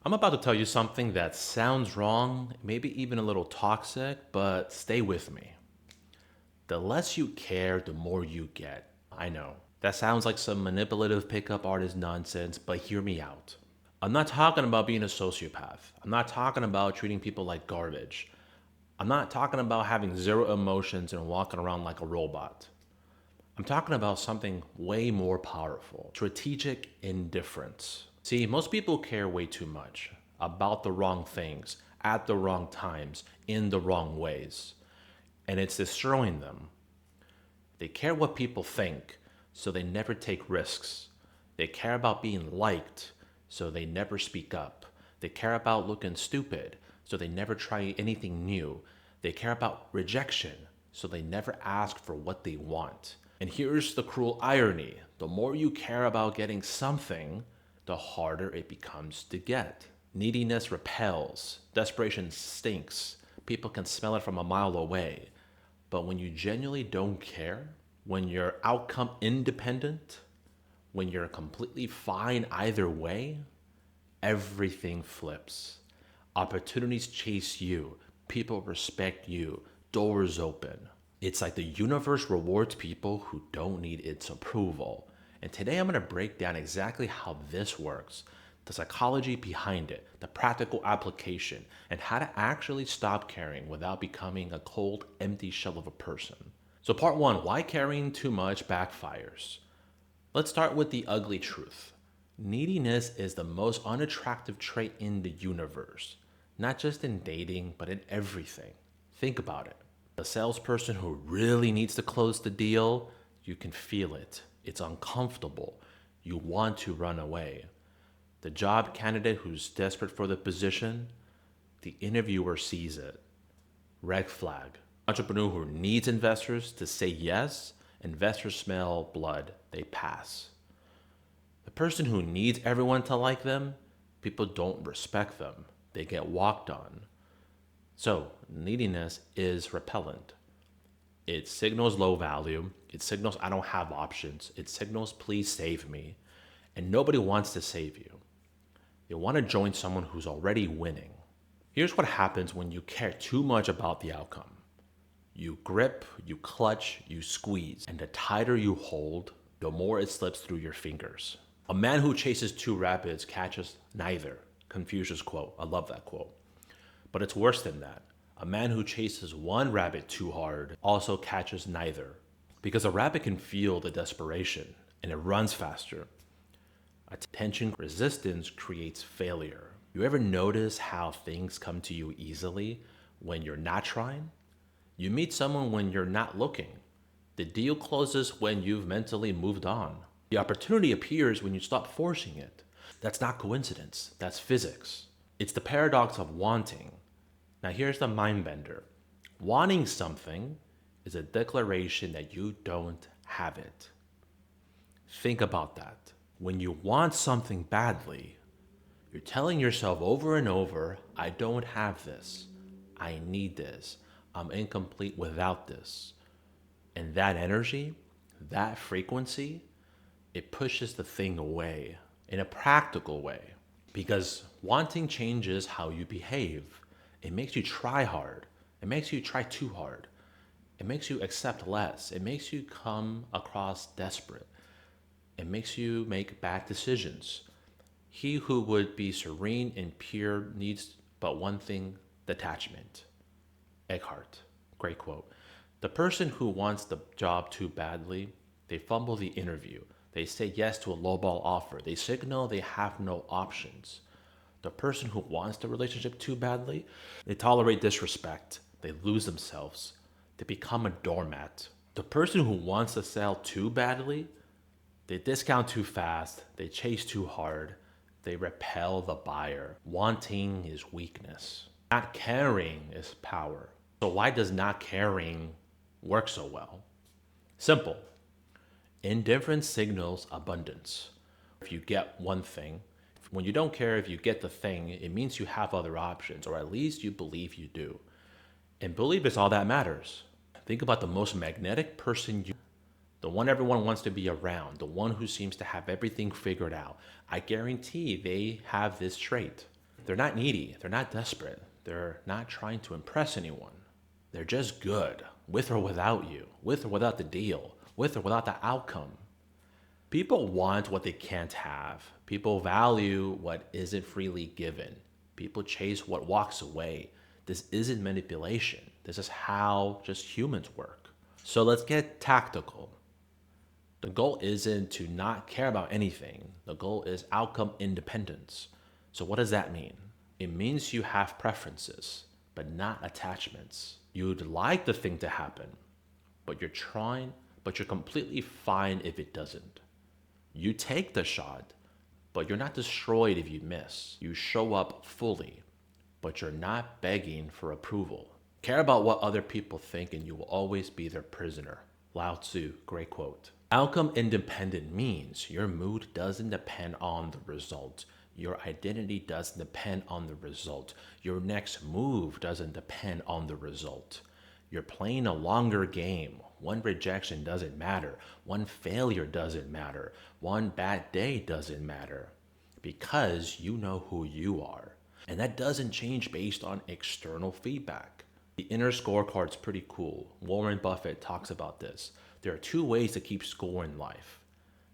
I'm about to tell you something that sounds wrong, maybe even a little toxic, but stay with me. The less you care, the more you get. I know. That sounds like some manipulative pickup artist nonsense, but hear me out. I'm not talking about being a sociopath. I'm not talking about treating people like garbage. I'm not talking about having zero emotions and walking around like a robot. I'm talking about something way more powerful: strategic indifference. See, most people care way too much about the wrong things, at the wrong times, in the wrong ways, and it's destroying them. They care what people think, so they never take risks. They care about being liked, so they never speak up. They care about looking stupid, so they never try anything new. They care about rejection, so they never ask for what they want. And here's the cruel irony: the more you care about getting something, the harder it becomes to get. Neediness repels, desperation stinks. People can smell it from a mile away. But when you genuinely don't care, when you're outcome independent, when you're completely fine either way, everything flips. Opportunities chase you, people respect you, doors open. It's like the universe rewards people who don't need its approval. And today I'm going to break down exactly how this works, the psychology behind it, the practical application, and how to actually stop caring without becoming a cold, empty shell of a person. So, part one: why caring too much backfires. Let's start with the ugly truth. Neediness is the most unattractive trait in the universe, not just in dating, but in everything. Think about it. The salesperson who really needs to close the deal, you can feel it. It's uncomfortable. You want to run away. The job candidate who's desperate for the position, the interviewer sees it. Red flag. Entrepreneur who needs investors to say yes, investors smell blood, they pass. The person who needs everyone to like them, people don't respect them, they get walked on. So, neediness is repellent. It signals low value, it signals I don't have options, it signals please save me, and nobody wants to save you. They want to join someone who's already winning. Here's what happens when you care too much about the outcome. You grip, you clutch, you squeeze, and the tighter you hold, the more it slips through your fingers. A man who chases two rabbits catches neither. Confucius quote. I love that quote. But it's worse than that. A man who chases one rabbit too hard also catches neither. Because a rabbit can feel the desperation and it runs faster. Attention resistance creates failure. You ever notice how things come to you easily when you're not trying? You meet someone when you're not looking. The deal closes when you've mentally moved on. The opportunity appears when you stop forcing it. That's not coincidence, that's physics. It's the paradox of wanting. Now here's the mind bender. Wanting something is a declaration that you don't have it. Think about that. When you want something badly, you're telling yourself over and over, I don't have this. I need this. I'm incomplete without this. And that energy, that frequency, it pushes the thing away in a practical way. Because wanting changes how you behave. It makes you try hard. It makes you try too hard. It makes you accept less. It makes you come across desperate. It makes you make bad decisions. He who would be serene and pure needs but one thing: detachment. Eckhart, great quote. The person who wants the job too badly, they fumble the interview. They say yes to a lowball offer. They signal they have no options. The person who wants the relationship too badly, they tolerate disrespect. They lose themselves. They become a doormat. The person who wants to sell too badly, they discount too fast. They chase too hard. They repel the buyer. Wanting is weakness. Not caring is power. So why does not caring work so well? Simple. Indifference signals abundance. If you get one thing, when you don't care if you get the thing, it means you have other options, or at least you believe you do. And belief is all that matters. Think about the most magnetic person the one everyone wants to be around, the one who seems to have everything figured out. I guarantee they have this trait. They're not needy. They're not desperate. They're not trying to impress anyone. They're just good, with or without you, with or without the deal, with or without the outcome. People want what they can't have. People value what isn't freely given. People chase what walks away. This isn't manipulation. This is how just humans work. So let's get tactical. The goal isn't to not care about anything. The goal is outcome independence. So what does that mean? It means you have preferences, but not attachments. You'd like the thing to happen, but you're completely fine if it doesn't. You take the shot, but you're not destroyed if you miss. You show up fully, but you're not begging for approval. Care about what other people think and you will always be their prisoner. Lao Tzu, great quote. Outcome independent means your mood doesn't depend on the result. Your identity doesn't depend on the result. Your next move doesn't depend on the result. You're playing a longer game. One rejection doesn't matter. One failure doesn't matter. One bad day doesn't matter. Because you know who you are. And that doesn't change based on external feedback. The inner scorecard's pretty cool. Warren Buffett talks about this. There are two ways to keep score in life.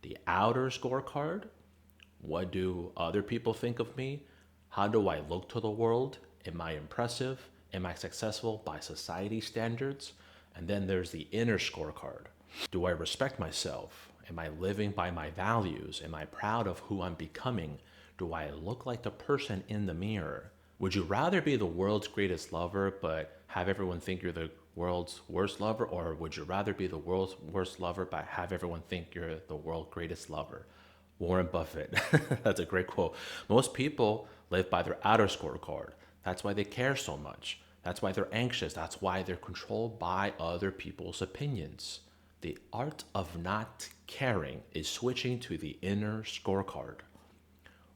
The outer scorecard. What do other people think of me? How do I look to the world? Am I impressive? Am I successful by society standards? And then there's the inner scorecard. Do I respect myself? Am I living by my values? Am I proud of who I'm becoming? Do I look like the person in the mirror? Would you rather be the world's greatest lover but have everyone think you're the world's worst lover? Or would you rather be the world's worst lover but have everyone think you're the world's greatest lover? Warren Buffett. That's a great quote. Most people live by their outer scorecard. That's why they care so much. That's why they're anxious. That's why they're controlled by other people's opinions. The art of not caring is switching to the inner scorecard.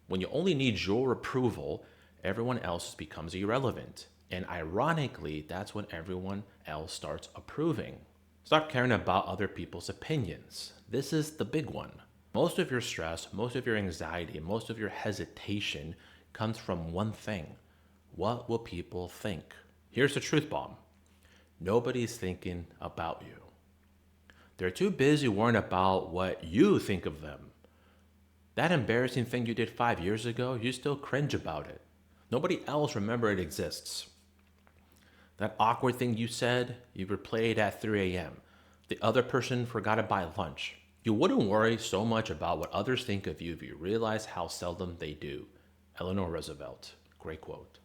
When you only need your approval, everyone else becomes irrelevant. And ironically, that's when everyone else starts approving. Stop caring about other people's opinions. This is the big one. Most of your stress, most of your anxiety, most of your hesitation comes from one thing. What will people think? Here's the truth bomb. Nobody's thinking about you. They're too busy worrying about what you think of them. That embarrassing thing you did 5 years ago, you still cringe about it. Nobody else remember it exists. That awkward thing you said, you replayed at 3 a.m. The other person forgot to buy lunch. You wouldn't worry so much about what others think of you if you realize how seldom they do. Eleanor Roosevelt, great quote.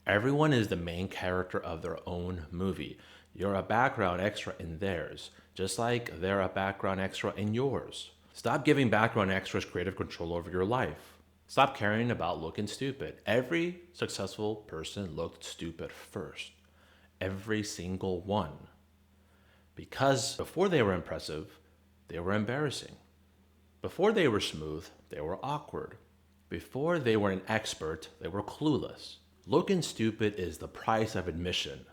Everyone is the main character of their own movie. You're a background extra in theirs, just like they're a background extra in yours. Stop giving background extras creative control over your life. Stop caring about looking stupid. Every successful person looked stupid first. Every single one. Because before they were impressive, they were embarrassing. Before they were smooth, they were awkward. Before they were an expert, they were clueless. Looking stupid is the price of admission.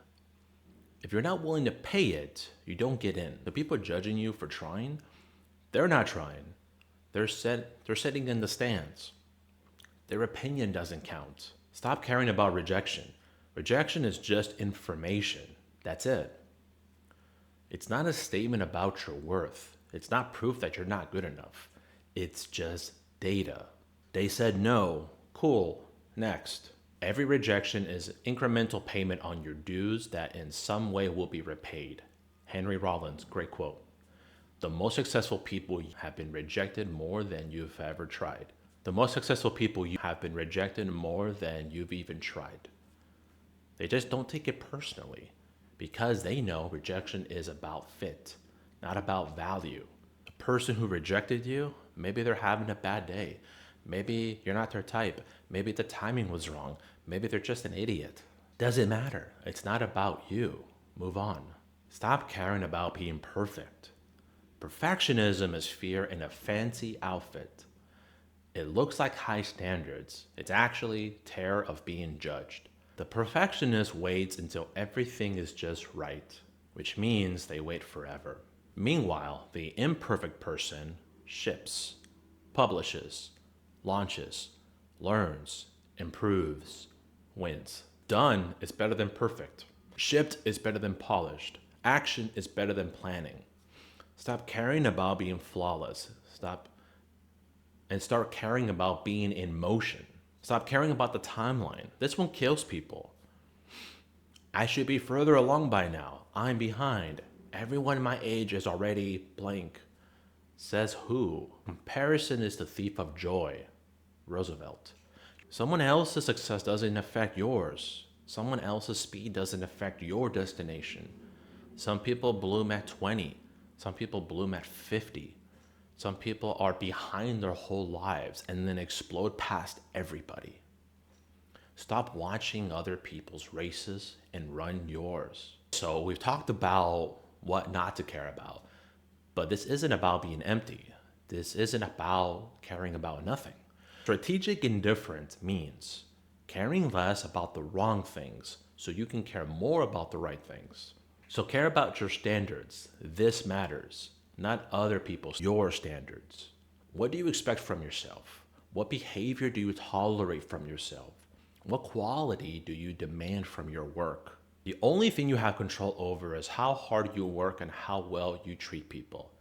If you're not willing to pay it, you don't get in. The people judging you for trying, they're not trying. They're sitting in the stands. Their opinion doesn't count. Stop caring about rejection. Rejection is just information. That's it. It's not a statement about your worth. It's not proof that you're not good enough. It's just data. They said no. Cool. Next. Every rejection is incremental payment on your dues that in some way will be repaid. Henry Rollins, great quote. The most successful people have been rejected more than you've ever tried. The most successful people you have been rejected more than you've even tried. They just don't take it personally because they know rejection is about fit, not about value. The person who rejected you, maybe they're having a bad day. Maybe you're not their type. Maybe the timing was wrong. Maybe they're just an idiot. Doesn't matter. It's not about you. Move on. Stop caring about being perfect. Perfectionism is fear in a fancy outfit. It looks like high standards. It's actually terror of being judged. The perfectionist waits until everything is just right, which means they wait forever. Meanwhile, the imperfect person ships, publishes, launches, learns, improves, wins. Done is better than perfect. Shipped is better than polished. Action is better than planning. Stop caring about being flawless. Start caring about being in motion. Stop caring about the timeline. This one kills people. I should be further along by now. I'm behind. Everyone my age is already blank. Says who? Comparison is the thief of joy. Roosevelt. Someone else's success doesn't affect yours. Someone else's speed doesn't affect your destination. Some people bloom at 20. Some people bloom at 50. Some people are behind their whole lives and then explode past everybody. Stop watching other people's races and run yours. So we've talked about what not to care about, but this isn't about being empty. This isn't about caring about nothing. Strategic indifference means caring less about the wrong things so you can care more about the right things. So care about your standards. This matters, not other people's, your standards. What do you expect from yourself? What behavior do you tolerate from yourself? What quality do you demand from your work? The only thing you have control over is how hard you work and how well you treat people.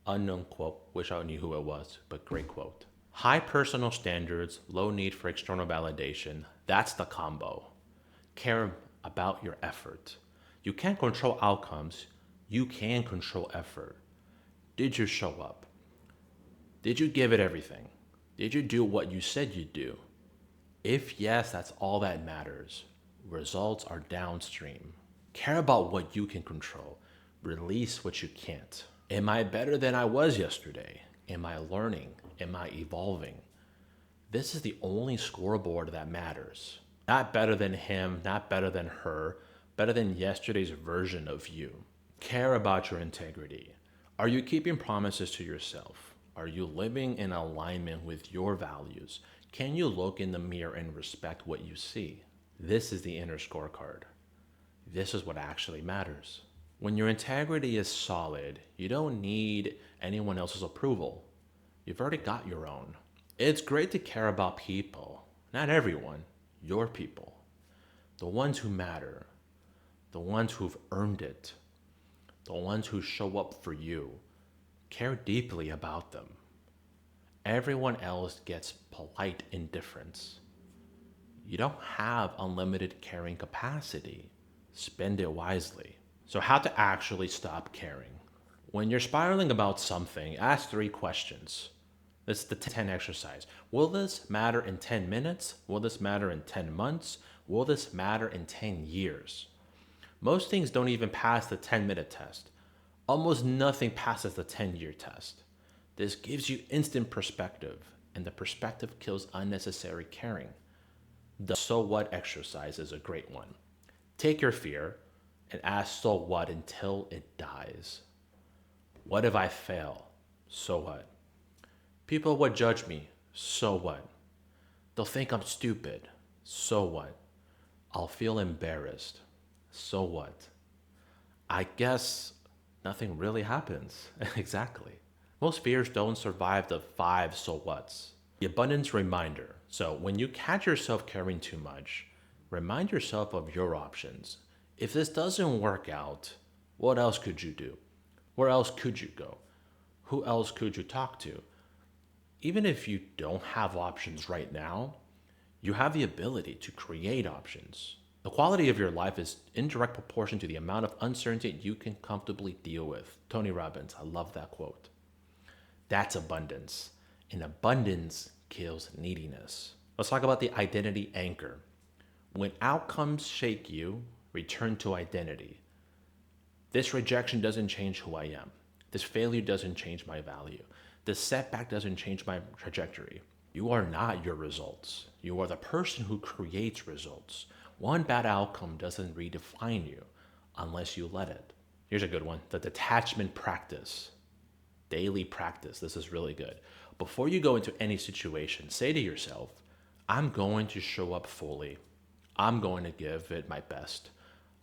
Unknown quote, wish I knew who it was, but great quote. High personal standards, low need for external validation. That's the combo. Care about your effort. You can't control outcomes. You can control effort. Did you show up? Did you give it everything? Did you do what you said you'd do? If yes, that's all that matters. Results are downstream. Care about what you can control. Release what you can't. Am I better than I was yesterday? Am I learning? Am I evolving? This is the only scoreboard that matters. Not better than him, not better than her, better than yesterday's version of you. Care about your integrity. Are you keeping promises to yourself? Are you living in alignment with your values? Can you look in the mirror and respect what you see? This is the inner scorecard. This is what actually matters. When your integrity is solid, you don't need anyone else's approval. You've already got your own. It's great to care about people. Not everyone, your people. The ones who matter. The ones who've earned it. The ones who show up for you. Care deeply about them. Everyone else gets polite indifference. You don't have unlimited caring capacity. Spend it wisely. So how to actually stop caring? When you're spiraling about something, ask 3 questions. This is the 10 exercise. Will this matter in 10 minutes? Will this matter in 10 months? Will this matter in 10 years? Most things don't even pass the 10-minute test. Almost nothing passes the 10-year test. This gives you instant perspective, and the perspective kills unnecessary caring. The so what exercise is a great one. Take your fear and ask so what until it dies. What if I fail? So what? People would judge me. So what? They'll think I'm stupid. So what? I'll feel embarrassed. So what? I guess nothing really happens. Exactly. Most fears don't survive the 5 so whats. The abundance reminder. So when you catch yourself caring too much, remind yourself of your options. If this doesn't work out, what else could you do? Where else could you go? Who else could you talk to? Even if you don't have options right now, you have the ability to create options. The quality of your life is in direct proportion to the amount of uncertainty you can comfortably deal with. Tony Robbins, I love that quote. That's abundance. And abundance kills neediness. Let's talk about the identity anchor. When outcomes shake you, return to identity. This rejection doesn't change who I am. This failure doesn't change my value. This setback doesn't change my trajectory. You are not your results. You are the person who creates results. One bad outcome doesn't redefine you unless you let it. Here's a good one. The detachment practice. Daily practice. This is really good. Before you go into any situation, say to yourself, I'm going to show up fully. I'm going to give it my best.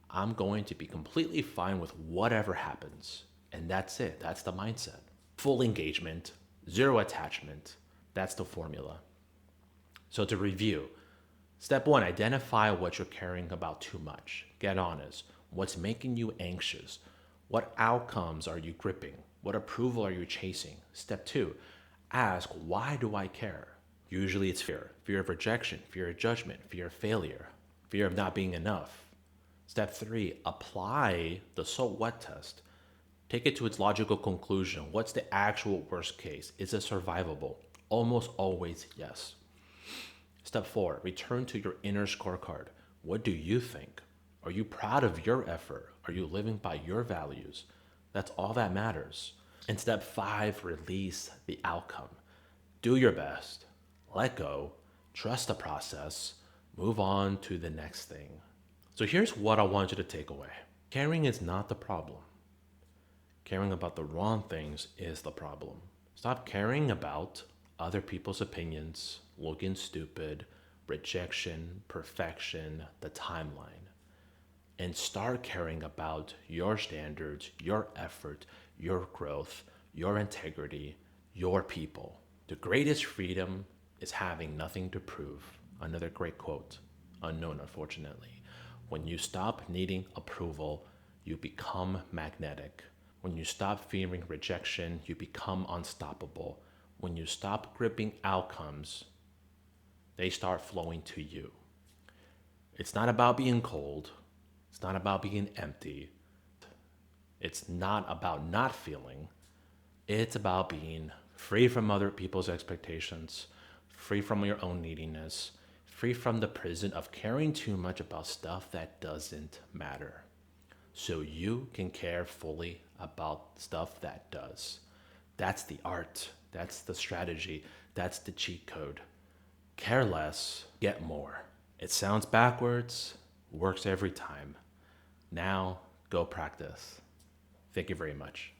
I'm going to be completely fine with whatever happens. And that's it. That's the mindset. Full engagement, zero attachment. That's the formula. So to review, Step one, identify what you're caring about too much. Get honest. What's making you anxious? What outcomes are you gripping? What approval are you chasing? Step two, ask, why do I care? Usually it's fear of rejection, fear of judgment, fear of failure, fear of not being enough. Step three, apply the so what test. Take it to its logical conclusion. What's the actual worst case? Is it survivable? Almost always, yes. Step four, return to your inner scorecard. What do you think? Are you proud of your effort? Are you living by your values? That's all that matters. And step five, release the outcome. Do your best. Let go. Trust the process. Move on to the next thing. So here's what I want you to take away. Caring is not the problem. Caring about the wrong things is the problem. Stop caring about other people's opinions, looking stupid, rejection, perfection, the timeline, and start caring about your standards, your effort, your growth, your integrity, your people. The greatest freedom is having nothing to prove. Another great quote, unknown unfortunately. When you stop needing approval, you become magnetic. When you stop fearing rejection, you become unstoppable. When you stop gripping outcomes, they start flowing to you. It's not about being cold. It's not about being empty. It's not about not feeling. It's about being free from other people's expectations, free from your own neediness, free from the prison of caring too much about stuff that doesn't matter. So you can care fully about stuff that does. That's the art. That's the strategy. That's the cheat code. Care less, get more. It sounds backwards, works every time. Now, go practice. Thank you very much.